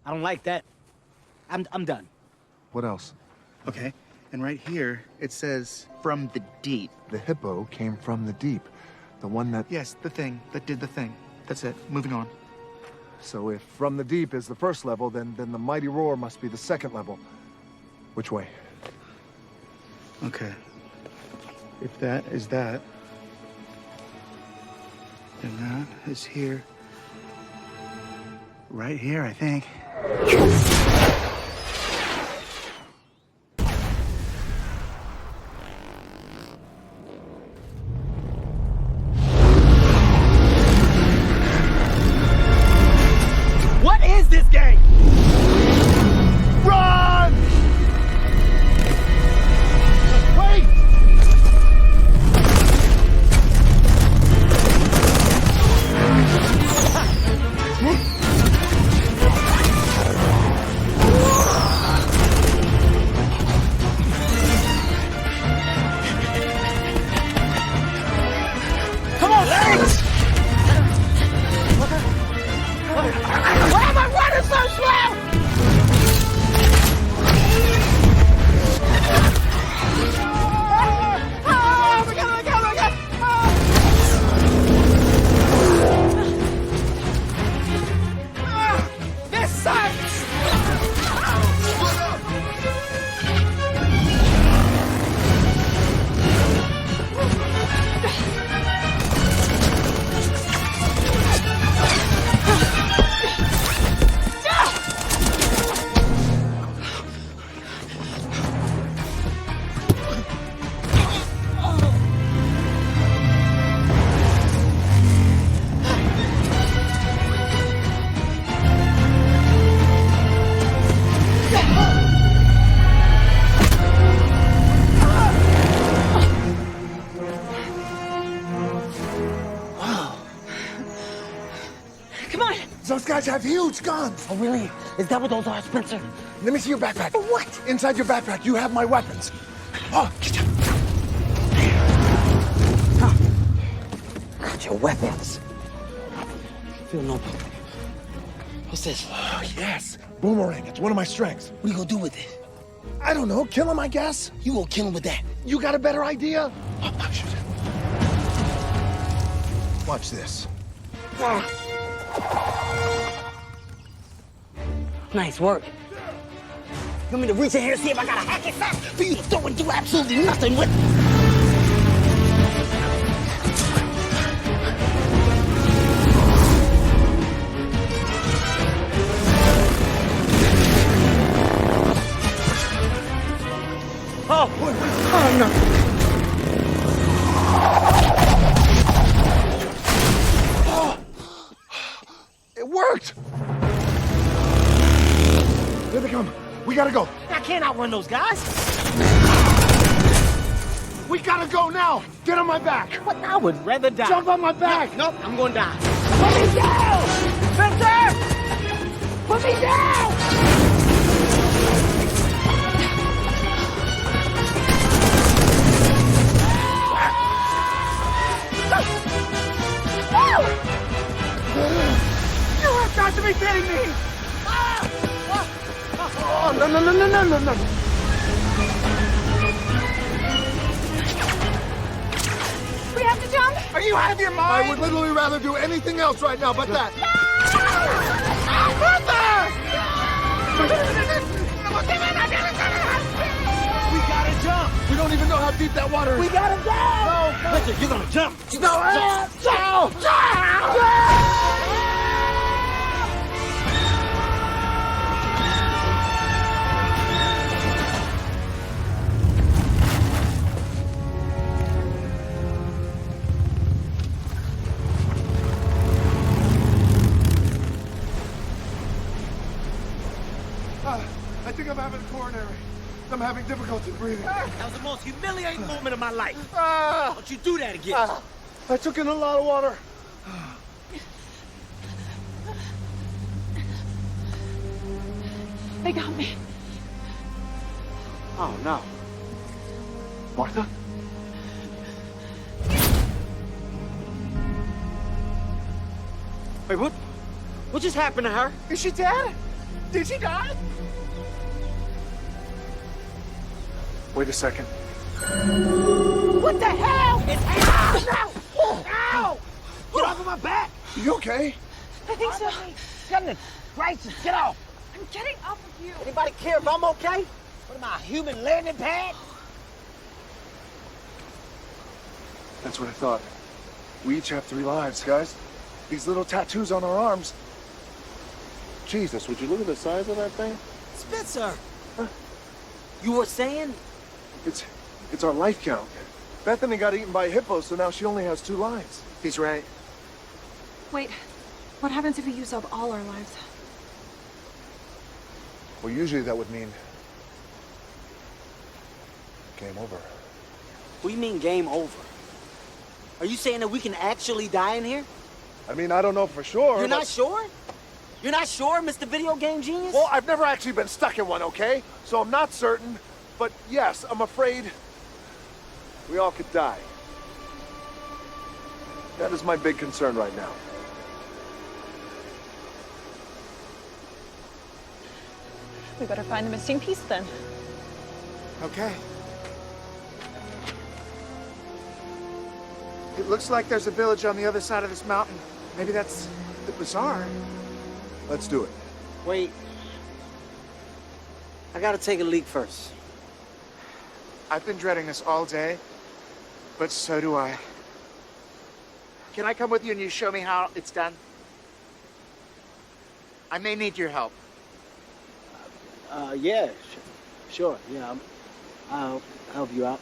I don't like that. I'm done. What else? Okay, and right here, it says, from the deep. The hippo came from the deep. The one that... Yes, the thing that did the thing. That's it. Moving on. So if from the deep is the first level, then the mighty roar must be the second level. Which way? Okay. If that is that, then that is here. Right here, I think. What is this game? Run! Wait! Come on, legs! Why am I running so slow? Oh my God, oh my God, oh my God! This sucks! Come on! Those guys have huge guns. Oh, really? Is that what those are, Spencer? Let me see your backpack. For what? Inside your backpack, you have my weapons. Oh, get up. Got your weapons. Feel no pain. What's this? Oh, yes. Boomerang. It's one of my strengths. What are you gonna do with it? I don't know. Kill him, I guess. You gonna kill him with that? You got a better idea? Oh, shoot. Watch this. Nice work. You want me to reach in here and see if I got a hacky sack for you to throw and do absolutely nothing with? Oh no. It worked! Here they come. We gotta go. I can't outrun those guys. We gotta go now. Get on my back. What? I would rather die. Jump on my back. Nope, I'm gonna die. Put me down! Spencer! Put me down! You have got to be kidding me! Oh, no. We have to jump? Are you out of your mind? I would literally rather do anything else right now but that. We gotta jump! We don't even know how deep that water is. We gotta go! Listen, you're gonna jump! I think I'm having a coronary. I'm having difficulty breathing. That was the most humiliating moment of my life. Don't you do that again. I took in a lot of water. They got me. Oh, no. Martha? Wait, what just happened to her? Is she dead? Did she die? Wait a second. What the hell? It's ow! No! Ow! Get off of my back! You okay? I think so. Goodness gracious, get off! I'm getting off of you. Anybody care if I'm okay? What am I, a human landing pad? That's what I thought. We each have 3 lives, guys. These little tattoos on our arms. Jesus, would you look at the size of that thing? Spencer! Huh? You were saying? It's our life count. Bethany got eaten by a hippo, so now she only has 2 lives. He's right. Wait, what happens if we use up all our lives? Well, usually that would mean... game over. What do you mean game over? Are you saying that we can actually die in here? I mean, I don't know for sure, You're but... not sure? You're not sure, Mr. Video Game Genius? Well, I've never actually been stuck in one, okay? So I'm not certain, but yes, I'm afraid we all could die. That is my big concern right now. We better find the missing piece then. Okay. It looks like there's a village on the other side of this mountain. Maybe that's the bazaar. Let's do it. Wait. I gotta take a leak first. I've been dreading this all day, but so do I. Can I come with you and you show me how it's done? I may need your help. Yeah, sure. Yeah, I'll help you out.